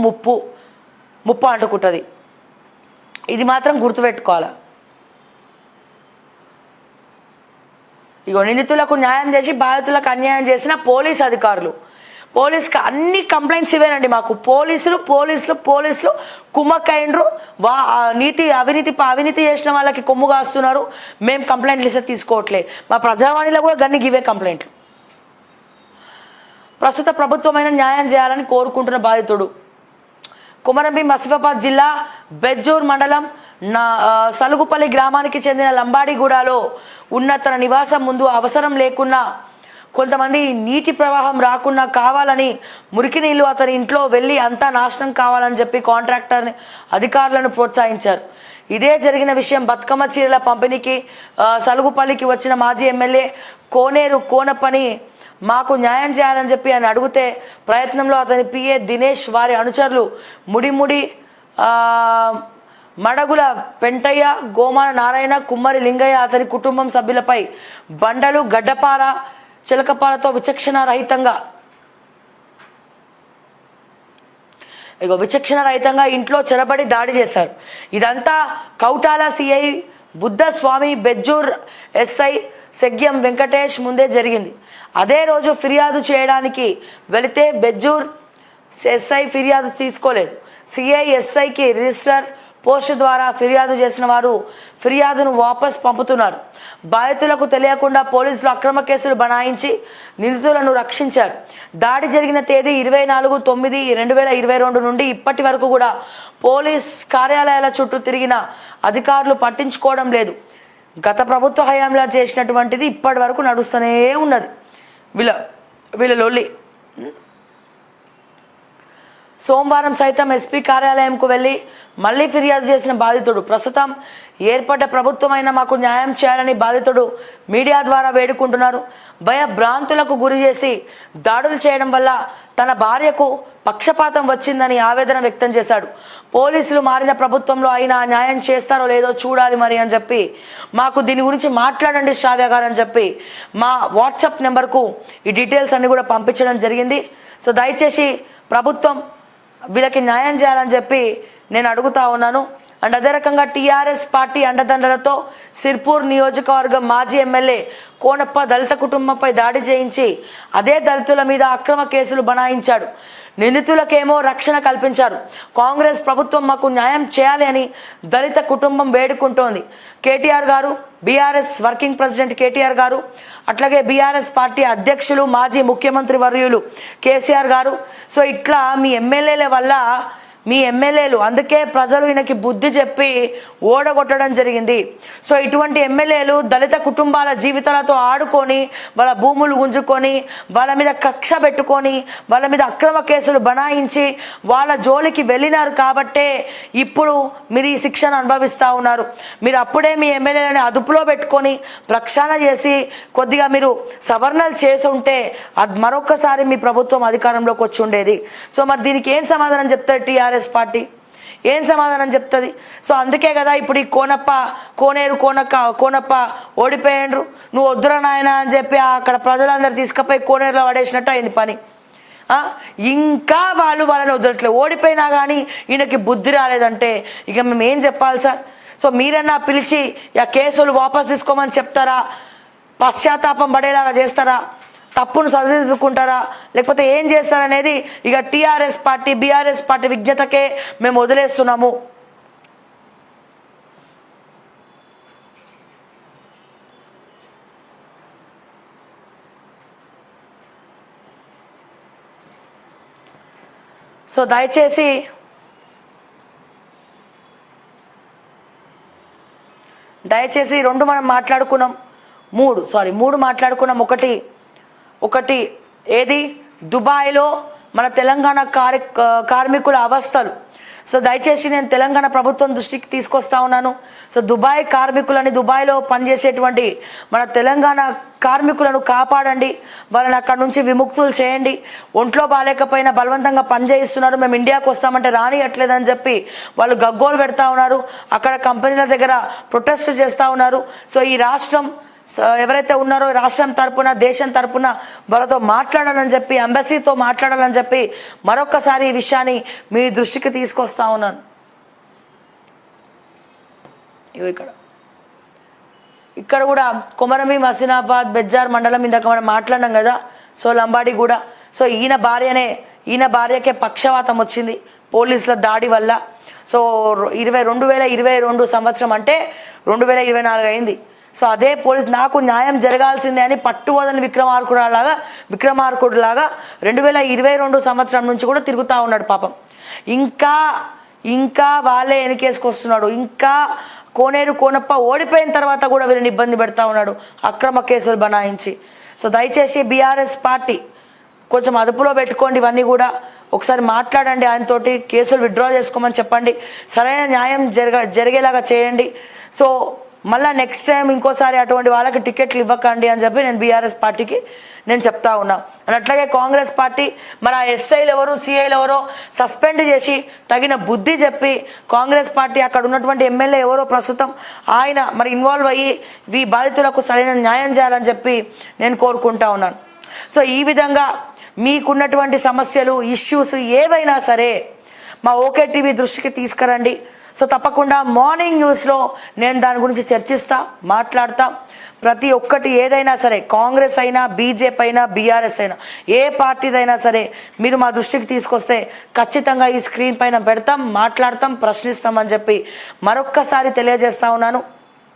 ముప్పు ముప్పు అంటుకుంటుంది. ఇది మాత్రం గుర్తుపెట్టుకోవాలి. ఇగో నిందితులకు న్యాయం చేసి బాధితులకు అన్యాయం చేసిన పోలీస్ అధికారులు, పోలీస్కి అన్ని కంప్లైంట్స్ ఇవేనండి. మాకు పోలీసులు కుమ్మక్కైండ్రు, అవినీతి చేసిన వాళ్ళకి కొమ్ము కాస్తున్నారు. మేము కంప్లైంట్లు ఇస్తే తీసుకోవట్లే. మా ప్రజావాణిలో కూడా గన్ని గివే కంప్లైంట్లు. ప్రస్తుత ప్రభుత్వమైన న్యాయం చేయాలని కోరుకుంటున్న బాధితుడు కొమరంభీం ఆసిఫాబాద్ జిల్లా బెజ్జూర్ మండలం సలుగుపల్లి గ్రామానికి చెందిన లంబాడిగూడలో ఉన్న తన నివాసం ముందు అవసరం లేకున్నా కొంతమంది నీటి ప్రవాహం రాకుండా కావాలని మురికి నీళ్లు అతని ఇంట్లో వెళ్ళి అంతా నాశనం కావాలని చెప్పి కాంట్రాక్టర్ అధికారులను ప్రోత్సహించారు. ఇదే జరిగిన విషయం బతుకమ్మ చీరల పంపిణీకి సలుగుపల్లికి వచ్చిన మాజీ ఎమ్మెల్యే కోనేరు కోనప్పని మాకు న్యాయం చేయాలని చెప్పి ఆయన అడిగితే ప్రయత్నంలో అతని పిఏ దినేష్ వారి అనుచరులు ముడిముడి మడగుల పెంటయ్య, గోమాన నారాయణ, కుమ్మరి లింగయ్య అతని కుటుంబం సభ్యులపై బండలు, గడ్డపార, చిలకపారతో విచక్షణ రహితంగా ఇంట్లో చెరబడి దాడి చేశారు. ఇదంతా కౌటాల సిఐ బుద్ధస్వామి, బెజ్జూర్ ఎస్ఐ సెగ్యం వెంకటేష్ ముందే జరిగింది. అదే రోజు ఫిర్యాదు చేయడానికి వెళితే బెజ్జూర్ ఎస్ఐ ఫిర్యాదు తీసుకోలేదు. సిఐ ఎస్ఐకి రిజిస్టర్ పోస్టు ద్వారా ఫిర్యాదు చేసిన వారు ఫిర్యాదును వాపస్ పంపుతున్నారు. బాధితులకు తెలియకుండా పోలీసులు అక్రమ కేసులు బనాయించి నిందితులను రక్షించారు. దాడి జరిగిన తేదీ 24/9/2022 నుండి ఇప్పటి వరకు కూడా పోలీస్ కార్యాలయాల చుట్టూ తిరిగిన అధికారులు పట్టించుకోవడం లేదు. గత ప్రభుత్వ హయాంలో చేసినటువంటిది ఇప్పటి వరకు నడుస్తూనే ఉన్నది వీళ్ళ లొల్లి. సోమవారం సైతం ఎస్పీ కార్యాలయంకు వెళ్ళి మళ్ళీ ఫిర్యాదు చేసిన బాధితుడు ప్రస్తుతం ఏర్పడ్డ ప్రభుత్వమైనా మాకు న్యాయం చేయాలని బాధితుడు మీడియా ద్వారా వేడుకుంటున్నారు. భయభ్రాంతులకు గురి చేసి దాడులు చేయడం వల్ల తన భార్యకు పక్షపాతం వచ్చిందని ఆవేదన వ్యక్తం చేశాడు. పోలీసులు మారిన ప్రభుత్వంలో అయినా న్యాయం చేస్తారో లేదో చూడాలి మరి అని చెప్పి మాకు దీని గురించి మాట్లాడండి శ్రావ్య గారు అని చెప్పి మా వాట్సాప్ నెంబర్కు ఈ డీటెయిల్స్ అన్ని కూడా పంపించడం జరిగింది. సో దయచేసి ప్రభుత్వం వీళ్ళకి న్యాయం చేయాలని చెప్పి నేను అడుగుతా ఉన్నాను. అండ్ అదే రకంగా టీఆర్ఎస్ పార్టీ అండదండలతో సిర్పూర్ నియోజకవర్గం మాజీ ఎమ్మెల్యే కోనప్ప దళిత కుటుంబంపై దాడి చేయించి అదే దళితుల మీద అక్రమ కేసులు బనాయించాడు. నిందితులకేమో రక్షణ కల్పించారు. కాంగ్రెస్ ప్రభుత్వం మాకు న్యాయం చేయాలి అని దళిత కుటుంబం వేడుకుంటోంది. కేటీఆర్ గారు, బీఆర్ఎస్ వర్కింగ్ ప్రెసిడెంట్ కేటీఆర్ గారు, అట్లాగే బీఆర్ఎస్ పార్టీ అధ్యక్షులు మాజీ ముఖ్యమంత్రి వర్యులు కేసీఆర్ గారు. సో ఇట్లా మీ ఎమ్మెల్యేలు అందుకే ప్రజలు ఈయనకి బుద్ధి చెప్పి ఓడగొట్టడం జరిగింది. సో ఇటువంటి ఎమ్మెల్యేలు దళిత కుటుంబాల జీవితాలతో ఆడుకొని వాళ్ళ భూములు గుంజుకొని వాళ్ళ మీద కక్ష పెట్టుకొని వాళ్ళ మీద అక్రమ కేసులు బనాయించి వాళ్ళ జోలికి వెళ్ళినారు కాబట్టే ఇప్పుడు మీరు ఈ శిక్షను అనుభవిస్తూ ఉన్నారు. మీరు అప్పుడే మీ ఎమ్మెల్యేలని అదుపులో పెట్టుకొని ప్రక్షాళన చేసి కొద్దిగా మీరు సవరణలు చేసి ఉంటే అది మరొకసారి మీ ప్రభుత్వం అధికారంలోకి వచ్చి ఉండేది. సో మరి దీనికి ఏం సమాధానం చెప్తారు టీఆర్ఎస్ పార్టీ? ఏం సమాధానం చెప్తుంది? సో అందుకే కదా ఇప్పుడు ఈ కోనప్ప ఓడిపోయిండ్రు. నువ్వు వద్దురా నాయన అని చెప్పి అక్కడ ప్రజలందరూ తీసుకుపోయి కోనేరులో పడేసినట్టు అయింది పని. ఇంకా వాళ్ళని వదలట్లేదు. ఓడిపోయినా కానీ ఈయనకి బుద్ధి రాలేదంటే ఇక మేము ఏం చెప్పాలి సార్? సో మీరన్నా పిలిచి ఆ కేసులు వాపస్ తీసుకోమని చెప్తారా? పశ్చాత్తాపం పడేలాగా చేస్తారా? తప్పును సరిదిద్దుకుంటారా? లేకపోతే ఏం చేస్తారనేది ఇక టీఆర్ఎస్ పార్టీ, బీఆర్ఎస్ పార్టీ విజ్ఞతకే మేము వదిలేస్తున్నాము. సో దయచేసి రెండు మనం మాట్లాడుకున్నాం, మూడు మాట్లాడుకున్నాం. ఒకటి ఏది దుబాయ్లో మన తెలంగాణ కార్మికుల అవస్థలు. సో దయచేసి నేను తెలంగాణ ప్రభుత్వం దృష్టికి తీసుకొస్తా ఉన్నాను. సో దుబాయ్ కార్మికులని, దుబాయ్లో పనిచేసేటువంటి మన తెలంగాణ కార్మికులను కాపాడండి, వాళ్ళని అక్కడ నుంచి విముక్తులు చేయండి. ఒంట్లో బాగాలేకపోయినా బలవంతంగా పనిచేయిస్తున్నారు. మేము ఇండియాకు వస్తామంటే రానియట్లేదని చెప్పి వాళ్ళు గగ్గోలు పెడతా ఉన్నారు. అక్కడ కంపెనీల దగ్గర ప్రొటెస్ట్ చేస్తూ ఉన్నారు. సో ఈ రాష్ట్రం ఎవరైతే ఉన్నారో రాష్ట్రం తరపున దేశం తరపున వాళ్ళతో మాట్లాడాలని చెప్పి ఎంబసీతో మాట్లాడాలని చెప్పి మరొక్కసారి ఈ విషయాన్ని మీ దృష్టికి తీసుకొస్తా ఉన్నాను. ఇక్కడ కూడా కొమరంభీం హసీనాబాద్ బెజ్జార్ మండలం ఇందాక మనం మాట్లాడినాం కదా. సో లంబాడి కూడా సో ఈయన భార్యకే పక్షవాతం వచ్చింది పోలీసుల దాడి వల్ల. సో 2022 సంవత్సరం అంటే 2024 అయింది. సో అదే పోలీస్ నాకు న్యాయం జరగాల్సిందే అని పట్టువదని విక్రమార్కుడులాగా 2022 సంవత్సరం నుంచి కూడా తిరుగుతూ ఉన్నాడు పాపం. ఇంకా వాళ్ళే వెనకేసుకొస్తున్నాడు. ఇంకా కోనేరు కోనప్ప ఓడిపోయిన తర్వాత కూడా వీళ్ళని ఇబ్బంది పెడతా ఉన్నాడు అక్రమ కేసులు బనాయించి. సో దయచేసి బీఆర్ఎస్ పార్టీ కొంచెం అదుపులో పెట్టుకోండి. ఇవన్నీ కూడా ఒకసారి మాట్లాడండి, ఆయనతోటి కేసులు విత్డ్రా చేసుకోమని చెప్పండి, సరైన న్యాయం జరిగేలాగా చేయండి. సో మళ్ళీ నెక్స్ట్ టైం ఇంకోసారి అటువంటి వాళ్ళకి టికెట్లు ఇవ్వకండి అని చెప్పి నేను బీఆర్ఎస్ పార్టీకి నేను చెప్తా ఉన్నా. అని అట్లాగే కాంగ్రెస్ పార్టీ మరి ఆ ఎస్ఐలు ఎవరు సిఐలు ఎవరో సస్పెండ్ చేసి తగిన బుద్ధి చెప్పి కాంగ్రెస్ పార్టీ అక్కడ ఉన్నటువంటి ఎమ్మెల్యే ఎవరో ప్రస్తుతం ఆయన మరి ఇన్వాల్వ్ అయ్యి ఈ బాధితులకు సరైన న్యాయం చేయాలని చెప్పి నేను కోరుకుంటా ఉన్నాను. సో ఈ విధంగా మీకున్నటువంటి సమస్యలు ఇష్యూస్ ఏవైనా సరే మా ఓకే టీవీ దృష్టికి తీసుకురండి. సో తప్పకుండా మార్నింగ్ న్యూస్లో నేను దాని గురించి మాట్లాడతా. ప్రతి ఒక్కటి ఏదైనా సరే కాంగ్రెస్ అయినా బీజేపీ అయినా బీఆర్ఎస్ అయినా ఏ పార్టీదైనా సరే మీరు మా దృష్టికి తీసుకొస్తే ఖచ్చితంగా ఈ స్క్రీన్ పైన పెడతాం, మాట్లాడతాం, ప్రశ్నిస్తామని చెప్పి మరొక్కసారి తెలియజేస్తా ఉన్నాను.